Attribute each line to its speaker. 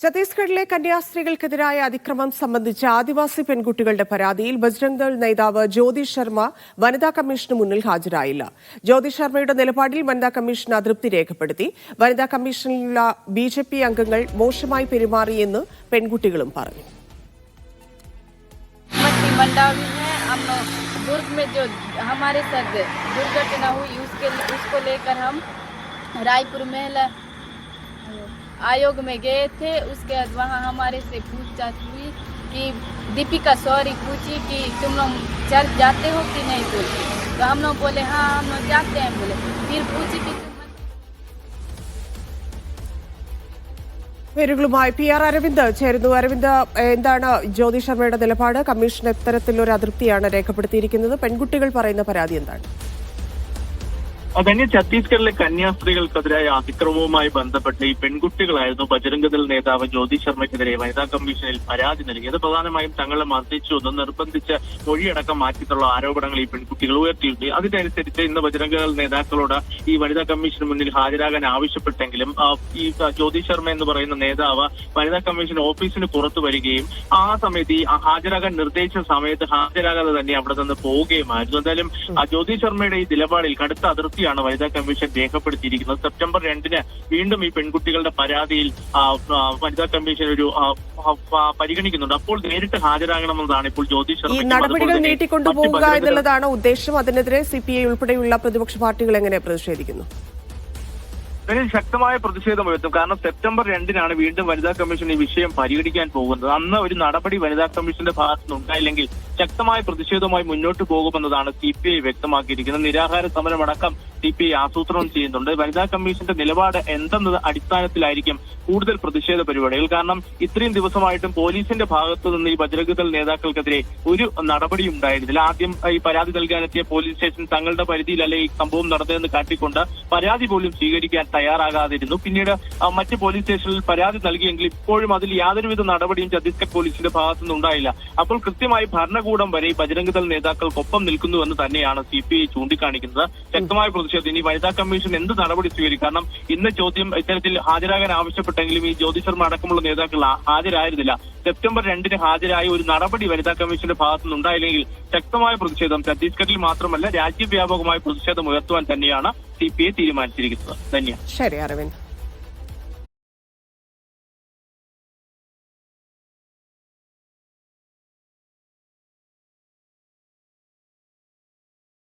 Speaker 1: ഛത്തീസ്ഗഡിലെ കന്യാസ്ത്രീകൾക്കെതിരായ അതിക്രമം സംബന്ധിച്ച ആദിവാസി പെൺകുട്ടികളുടെ പരാതിയിൽ ബജ്രംഗ് ദൾ നേതാവ് ജ്യോതി ശർമ്മ വനിതാ കമ്മീഷന് മുന്നിൽ ഹാജരായില്ല. ജ്യോതി ശർമ്മയുടെ നിലപാടിൽ വനിതാ കമ്മീഷൻ അതൃപ്തി രേഖപ്പെടുത്തി. വനിതാ കമ്മീഷനിലുള്ള ബിജെപി അംഗങ്ങൾ മോശമായി പെരുമാറിയെന്ന് പെൺകുട്ടികളും പറഞ്ഞു.
Speaker 2: दुर्ग में जो हमारे साथ दुर्घटना हुई उसको लेकर हम रायपुर महिला आयोग में गए थे. उसके बाद वहाँ हमारे से पूछताछ हुई कि दीपिका सॉरी पूछी कि तुम लोग चर्च जाते हो कि नहीं बोलते, तो हम लोग बोले हाँ हम लोग जाते हैं बोले. फिर पूछी कि
Speaker 1: പേരുകളുമായി PR അരവിന്ദ് ചേരുന്നു. അരവിന്ദ്, എന്താണ് ജ്യോതി ശർമ്മയുടെ നിലപാട്? കമ്മീഷൻ എത്തരത്തിലൊരു അതൃപ്തിയാണ് രേഖപ്പെടുത്തിയിരിക്കുന്നത്. പെൺകുട്ടികൾ പറയുന്ന പരാതി എന്താണ്?
Speaker 3: അതന്നെ ഛത്തീസ്ഗഡിലെ കന്യാസ്ത്രീകൾക്കെതിരായ അതിക്രമവുമായി ബന്ധപ്പെട്ട് ഈ പെൺകുട്ടികളായിരുന്നു ബജ്രംഗ് ദൾ നേതാവ് ജ്യോതി ശർമ്മയ്ക്കെതിരെ വനിതാ കമ്മീഷനിൽ പരാതി നൽകിയത്. പ്രധാനമായും തങ്ങളെ മർദ്ദിച്ചു എന്ന് നിർബന്ധിച്ച് മൊഴിയടക്കം മാറ്റിയിട്ടുള്ള ആരോപണങ്ങൾ ഈ പെൺകുട്ടികൾ ഉയർത്തിയിട്ടുണ്ട്. അതിനനുസരിച്ച് ഇന്ന് ബജ്രംഗ് ദൾ നേതാക്കളോട് ഈ വനിതാ കമ്മീഷന് മുന്നിൽ ഹാജരാകാൻ ആവശ്യപ്പെട്ടെങ്കിലും ഈ ജ്യോതി ശർമ്മ എന്ന് പറയുന്ന നേതാവ് വനിതാ കമ്മീഷൻ ഓഫീസിന് പുറത്തു വരികയും ആ സമയത്ത് ഈ ഹാജരാകാൻ നിർദ്ദേശിച്ച സമയത്ത് ഹാജരാകാതെ തന്നെ അവിടെ നിന്ന് പോവുകയുമായിരുന്നു. എന്തായാലും ജ്യോതി ശർമ്മയുടെ ഈ നിലപാടിൽ കടുത്ത അതിർത്തി വനിതാ കമ്മീഷൻ രേഖപ്പെടുത്തിയിരിക്കുന്നത്. സെപ്റ്റംബർ 2 വീണ്ടും ഈ പെൺകുട്ടികളുടെ പരാതിയിൽ വനിതാ കമ്മീഷൻ ഒരു പരിഗണിക്കുന്നുണ്ട്. അപ്പോൾ നേരിട്ട് ഹാജരാകണമെന്നതാണ് ഇപ്പോൾ ജ്യോതി ശർമ്മ.
Speaker 1: ഈ നടപടികൾ നീട്ടിക്കൊണ്ടുപോകുക എന്നുള്ളതാണ് ഉദ്ദേശം. അതിനെതിരെ CPI ഉൾപ്പെടെയുള്ള പ്രതിപക്ഷ പാർട്ടികൾ എങ്ങനെ പ്രതിഷേധിക്കുന്നു?
Speaker 3: ഇതിൽ ശക്തമായ പ്രതിഷേധം ഉയർത്തും. കാരണം സെപ്റ്റംബർ 2 വീണ്ടും വനിതാ കമ്മീഷൻ ഈ വിഷയം പരിഗണിക്കാൻ പോകുന്നത്. അന്ന് ഒരു നടപടി വനിതാ കമ്മീഷന്റെ ഭാഗത്തുനിന്ന് ഉണ്ടായില്ലെങ്കിൽ ശക്തമായ പ്രതിഷേധവുമായി മുന്നോട്ട് പോകുമെന്നതാണ് CPI വ്യക്തമാക്കിയിരിക്കുന്നത്. നിരാഹാര സമരമടക്കം CPI ആസൂത്രണം ചെയ്യുന്നുണ്ട്. വനിതാ കമ്മീഷന്റെ നിലപാട് എന്തെന്നത് അടിസ്ഥാനത്തിലായിരിക്കും കൂടുതൽ പ്രതിഷേധ പരിപാടികൾ. കാരണം ഇത്രയും ദിവസമായിട്ടും പോലീസിന്റെ ഭാഗത്തു നിന്ന് ഈ ബജ്രംഗ് ദൾ നേതാക്കൾക്കെതിരെ ഒരു നടപടിയും ഉണ്ടായിരുന്നില്ല. ആദ്യം ഈ പരാതി നൽകാനെത്തിയ പോലീസ് സ്റ്റേഷൻ തങ്ങളുടെ പരിധിയിലല്ലേ ഈ സംഭവം നടന്നതെന്ന് കാട്ടിക്കൊണ്ട് പരാതി പോലും സ്വീകരിക്കാൻ തയ്യാറാകാതിരുന്നു. പിന്നീട് മറ്റ് പോലീസ് സ്റ്റേഷനിൽ പരാതി നൽകിയെങ്കിൽ ഇപ്പോഴും അതിൽ യാതൊരുവിധ നടപടിയും ഛത്തീസ്ഗഡ് പോലീസിന്റെ ഭാഗത്തുനിന്ന് ഉണ്ടായില്ല. അപ്പോൾ കൃത്യമായി ഭരണകൂടം വരെ ഈ ബജ്രംഗ് ദൾ നേതാക്കൾക്കൊപ്പം നിൽക്കുന്നുവെന്ന് തന്നെയാണ് CPI ചൂണ്ടിക്കാണിക്കുന്നത്. ശക്തമായ പ്രതിഷേധം. ഇനി വനിതാ കമ്മീഷൻ എന്ത് നടപടി സ്വീകരിക്കും? കാരണം ഇന്ന് ചോദ്യം ഇത്തരത്തിൽ ഹാജരാകാൻ ആവശ്യപ്പെട്ടെങ്കിലും ഈ ജ്യോതി ശർമ്മ അടക്കമുള്ള നേതാക്കൾ ഹാജരായിരുന്നില്ല. സെപ്റ്റംബർ 2 ഹാജരായ ഒരു നടപടി വനിതാ കമ്മീഷന്റെ ഭാഗത്തുനിന്ന് ഉണ്ടായില്ലെങ്കിൽ ശക്തമായ പ്രതിഷേധം ഛത്തീസ്ഗഡിൽ മാത്രമല്ല രാജ്യവ്യാപകമായ പ്രതിഷേധം ഉയർത്തുവാൻ തന്നെയാണ് CPI തീരുമാനിച്ചിരിക്കുന്നത്. ധന്യ.
Speaker 1: ശരി അരവിന്ദ്.